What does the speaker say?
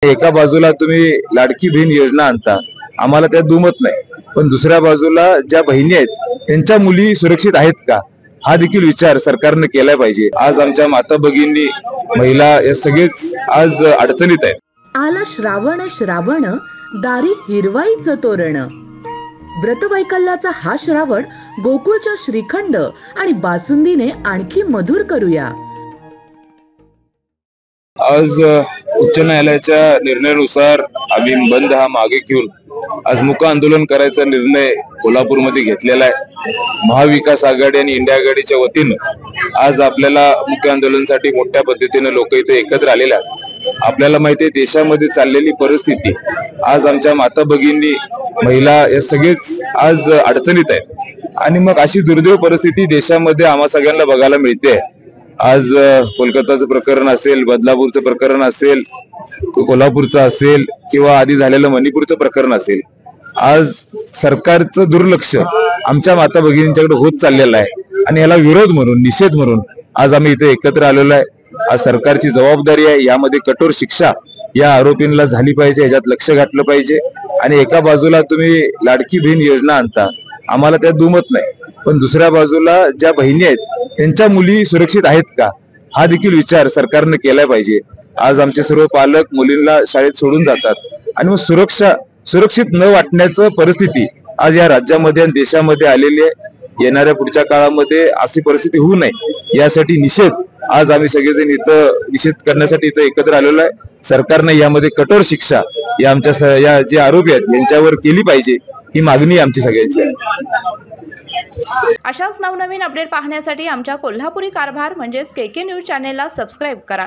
एका बाजूला तुम्ही लाडकी बहीण योजना आणता, आम्हाला त्यात दुमत नाही, पण दुसऱ्या बाजूला ज्या बहिणी आहेत त्यांच्या मुली सुरक्षित आहेत का, हा देखील विचार सरकारने केला पाहिजे। आज आमच्या माता भगिनी महिला या सगळेच आज अडचणीत आहेत। आला श्रावण श्रावण दारी हिरवाईचं तोरण। व्रतवैकल्याचा हा श्रावण गोकुळच्या श्रीखंड आणि बासुंदीने आणखी मधुर करूया। आज उच्च न्यायालयाच्या निर्णयानुसार आम्ही बंद हा मागे घेऊन आज मुक आंदोलन करायचा निर्णय कोल्हापूरमध्ये घेतलेला आहे। महाविकास आघाडी आणि इंडिया आघाडीच्या वतीनं आज आपल्याला मुख्य आंदोलनासाठी मोठ्या पद्धतीने लोक इथे एकत्र आलेले आहेत। आपल्याला माहिती आहे देशामध्ये चाललेली परिस्थिती, आज आमच्या माता भगिनी महिला या सगळेच आज अडचणीत आहेत आणि मग अशी दुर्दैव परिस्थिती देशामध्ये आम्हा सगळ्यांना बघायला मिळते। आज कोलकाताचं प्रकरण असेल, बदलापूरचं प्रकरण असेल, कोल्हापूरचं असेल किंवा आधी झालेलं मणिपूरचं प्रकरण असेल, आज सरकारचं दुर्लक्ष आमच्या माता भगिनींच्याकडे होत चाललेलं आहे आणि याला विरोध म्हणून, निषेध म्हणून आज आम्ही इथे एकत्र आलेलो आहे। आज सरकारची जबाबदारी आहे, यामध्ये कठोर शिक्षा या आरोपींना झाली पाहिजे, याच्यात लक्ष घातलं पाहिजे। आणि एका बाजूला तुम्ही लाडकी बहीण योजना आणता, आम्हाला त्यात दुमत नाही, पण दुसऱ्या बाजूला ज्या बहिणी आहेत त्यांच्या मुली सुरक्षित आहेत का, हा देखील विचार सरकारने केला पाहिजे। आज आमचे सर्व पालक मुलींना शाळेत सोडून जातात आणि मग सुरक्षित न वाटण्याचं परिस्थिती आज या राज्यामध्ये आणि देशामध्ये आलेली आहे। येणाऱ्या पुढच्या काळामध्ये अशी परिस्थिती होऊ नये यासाठी निषेध आज आम्ही सगळेजण इथं निषेध करण्यासाठी इथं एकत्र आलेलो आहे। सरकारने यामध्ये कठोर शिक्षा या आमच्या या जे आरोपी आहेत यांच्यावर केली पाहिजे, ही मागणी आमची सगळ्यांची आहे। अशाच नवनवीन अपडेट पाहण्यासाठी आमच्या कोल्हापुरी कारभार म्हणजेच KK न्यूज चॅनेलला सबस्क्राईब करा।